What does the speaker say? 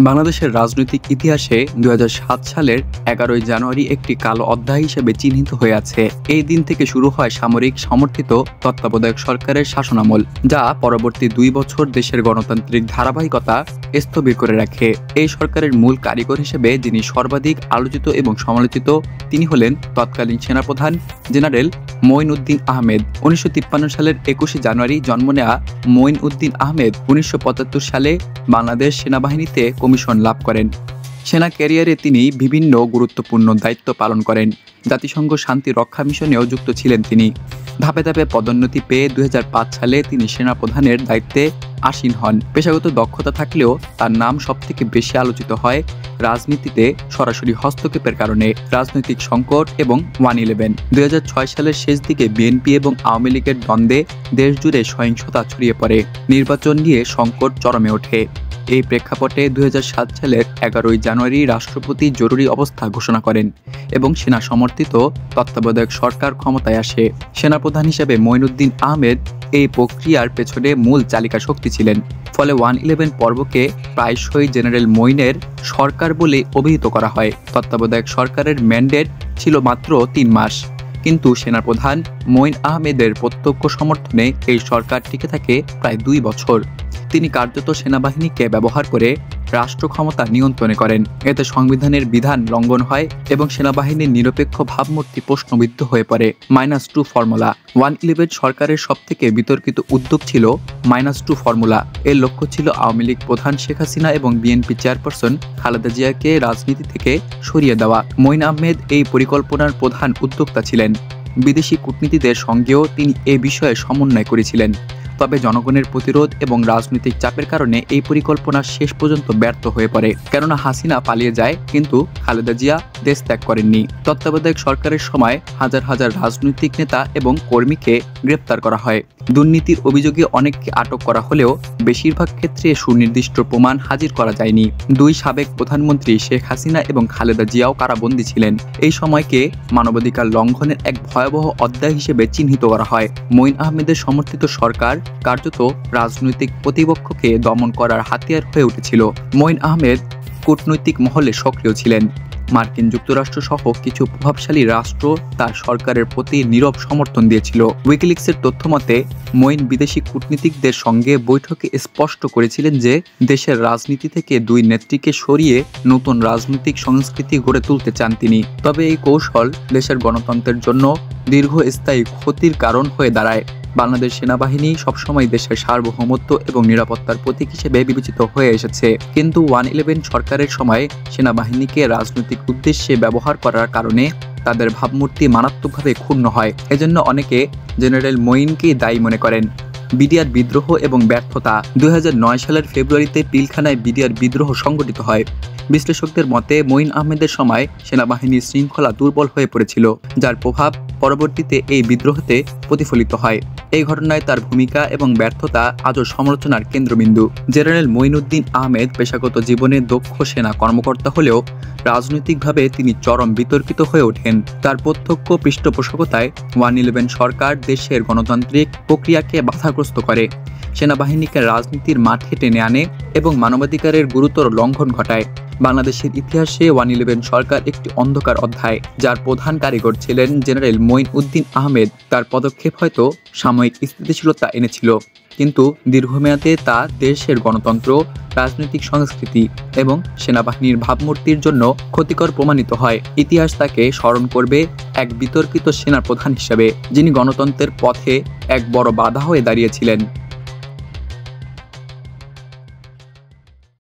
বাংলাদেশের রাজনৈতিক ইতিহাসে ২০০৭ সালের ১১ই জানুয়ারি একটি কালো অধ্যায় হিসেবে চিহ্নিত হয়ে আছে। এই দিন থেকে শুরু হয় সামরিক সমর্থিত তত্ত্বাবধায়ক সরকারের শাসনামল, যা পরবর্তী ২ বছর দেশের গণতান্ত্রিক ধারাবাহিকতা স্থবির করে রাখে। এই সরকারের মূল কারিগর হিসেবে যিনি সর্বাধিক আলোচিত এবং সমালোচিত, তিনি হলেন তৎকালীন সেনাপ্রধান জেনারেল মঈন উদ্দিন আহমেদ। ১৯৫৩ সালের ২১শে জানুয়ারি জন্ম নেওয়া মঈন উদ্দিন আহমেদ ১৯৭৫ সালে বাংলাদেশ সেনাবাহিনীতে কমিশন লাভ করেন। সেনা ক্যারিয়ারে তিনি বিভিন্ন গুরুত্বপূর্ণ দায়িত্ব পালন করেন। জাতিসংঘ শান্তি রক্ষা মিশনেও যুক্ত ছিলেন তিনি। ধাপে ধাপে পদোন্নতি পেয়ে ২০০৫ সালে তিনি সেনাপ্রধানের দায়িত্বে আসীন হন। পেশাগত দক্ষতা থাকলেও তার নাম সবথেকে বেশি আলোচিত হয় রাজনীতিতে সরাসরি হস্তক্ষেপের কারণে। রাজনৈতিক সংকট এবং 1/11 ২০০৬ সালের শেষ দিকে বিএনপি এবং আওয়ামী লীগের দ্বন্দ্বে দেশজুড়ে সহিংসতা ছড়িয়ে পড়ে। নির্বাচন নিয়ে সংকট চরমে ওঠে। এই প্রেক্ষাপটে ২০০৭ সালের ১১ই জানুয়ারি রাষ্ট্রপতি জরুরি অবস্থা ঘোষণা করেন এবং সেনা সমর্থিত তত্ত্বাবধায়ক সরকার ক্ষমতায় আসে। সেনাপ্রধান হিসেবে মঈন উদ্দিন আহমেদ এই প্রক্রিয়ার পেছনে মূল চালিকা শক্তি ছিলেন। ফলে 1/11 পর্বকে প্রায়শই জেনারেল মঈনের সরকার বলে অভিহিত করা হয়। তত্ত্বাবধায়ক সরকারের ম্যান্ডেট ছিল মাত্র ৩ মাস, কিন্তু সেনাপ্রধান মঈন আহমেদের প্রত্যক্ষ সমর্থনে এই সরকার টিকে থাকে প্রায় ২ বছর। তিনি কার্যত সেনাবাহিনীকে ব্যবহার করে রাষ্ট্র ক্ষমতা নিয়ন্ত্রণে করেন। এতে সংবিধানের বিধান লঙ্ঘন হয় এবং সেনাবাহিনীর নিরপেক্ষ ভাবমূর্তি প্রশ্নবিদ্ধ হয়ে পড়ে। -2 ফর্মুলা 1/11 সরকারের সবথেকে বিতর্কিত উদ্যোগ ছিল -2 ফর্মুলা। এর লক্ষ্য ছিল আওয়ামী লীগ প্রধান শেখ হাসিনা এবং বিএনপি চেয়ারপারসন খালেদা জিয়াকে রাজনীতি থেকে সরিয়ে দেওয়া। মঈন আহমেদ এই পরিকল্পনার প্রধান উদ্যোক্তা ছিলেন। বিদেশি কূটনীতিকদের সঙ্গেও তিনি এ বিষয়ে সমন্বয় করেছিলেন। তবে জনগণের প্রতিরোধ এবং রাজনৈতিক চাপের কারণে এই পরিকল্পনা শেষ পর্যন্ত ব্যর্থ হয়ে পড়ে। কেননা হাসিনা পালিয়ে যায়, কিন্তু খালেদা জিয়া দেশ ত্যাগ করেননি। তত্ত্বাবধায়ক সরকারের সময় হাজার হাজার রাজনৈতিক নেতা এবং কর্মীকে গ্রেপ্তার করা হয়। দুর্নীতির অভিযোগে অনেককে আটক করা হলেও বেশিরভাগ ক্ষেত্রে সুনির্দিষ্ট প্রমাণ হাজির করা যায়নি। ২ সাবেক প্রধানমন্ত্রী শেখ হাসিনা এবং খালেদা জিয়াও কারাবন্দী ছিলেন। এই সময়কে মানবাধিকার লঙ্ঘনের এক ভয়াবহ অধ্যায় হিসেবে চিহ্নিত করা হয়। মঈন আহমেদের সমর্থিত সরকার কার্যত রাজনৈতিক প্রতিপক্ষকে দমন করার হাতিয়ার হয়ে উঠেছিল। মঈন আহমেদ কূটনৈতিক মহলে সক্রিয় ছিলেন। মার্কিন যুক্তরাষ্ট্র সহ কিছু প্রভাবশালী রাষ্ট্র তার সরকারের প্রতি নীরব সমর্থন দিয়েছিল। উইকিলিক্সের তথ্যমতে মঈন বিদেশি কূটনীতিকদের সঙ্গে বৈঠকে স্পষ্ট করেছিলেন যে দেশের রাজনীতি থেকে ২ নেত্রীকে সরিয়ে নতুন রাজনৈতিক সংস্কৃতি গড়ে তুলতে চান তিনি। তবে এই কৌশল দেশের গণতন্ত্রের জন্য দীর্ঘস্থায়ী ক্ষতির কারণ হয়ে দাঁড়ায়। বাংলাদেশ সেনাবাহিনী সবসময় দেশের সার্বভৌমত্ব এবং নিরাপত্তার প্রতীক হিসেবে বিবেচিত হয়ে এসেছে, কিন্তু 1/11 সরকারের সময় সেনাবাহিনীকে রাজনৈতিক উদ্দেশ্যে ব্যবহার করার কারণে তাদের ভাবমূর্তি মারাত্মকভাবে ক্ষুণ্ণ হয়। এজন্য অনেকে জেনারেল মঈনকেই দায়ী মনে করেন। বিডিআর বিদ্রোহ এবং ব্যর্থতা ২০০৯ সালের ফেব্রুয়ারিতে পিলখানায় বিডিআর বিদ্রোহ সংগঠিত হয়। বিশ্লেষকদের মতে মঈন আহমেদের সময় সেনাবাহিনীর শৃঙ্খলা দুর্বল হয়ে পড়েছিল, যার প্রভাব পরবর্তীতে এই বিদ্রোহতে প্রতিফলিত হয়। এই ঘটনায় তার ভূমিকা এবং ব্যর্থতা আজও সমালোচনার কেন্দ্রবিন্দু। জেনারেল মঈন উদ্দিন আহমেদ পেশাগত জীবনে দক্ষ সেনা কর্মকর্তা হলেও রাজনৈতিকভাবে তিনি চরম বিতর্কিত হয়ে ওঠেন। তার প্রত্যক্ষ পৃষ্ঠপোষকতায় 1/11 সরকার দেশের গণতান্ত্রিক প্রক্রিয়াকে বাধাগ্রস্ত করে, সেনাবাহিনীকে রাজনীতির মাঠে টেনে আনে এবং মানবাধিকারের গুরুতর লঙ্ঘন ঘটায়। বাংলাদেশের ইতিহাসে 1/11 সরকার একটি অন্ধকার অধ্যায়, যার প্রধান কারিগর ছিলেন জেনারেল মঈন উদ্দিন আহমেদ। তার পদক্ষেপ হয়তো সাময়িক স্থিতিশীলতা এনেছিল, কিন্তু দীর্ঘমেয়াদে তা দেশের গণতন্ত্র, রাজনৈতিক সংস্কৃতি এবং সেনাবাহিনীর ভাবমূর্তির জন্য ক্ষতিকর প্রমাণিত হয়। ইতিহাস তাকে স্মরণ করবে এক বিতর্কিত সেনাপ্রধান হিসেবে, যিনি গণতন্ত্রের পথে এক বড় বাধা হয়ে দাঁড়িয়েছিলেন।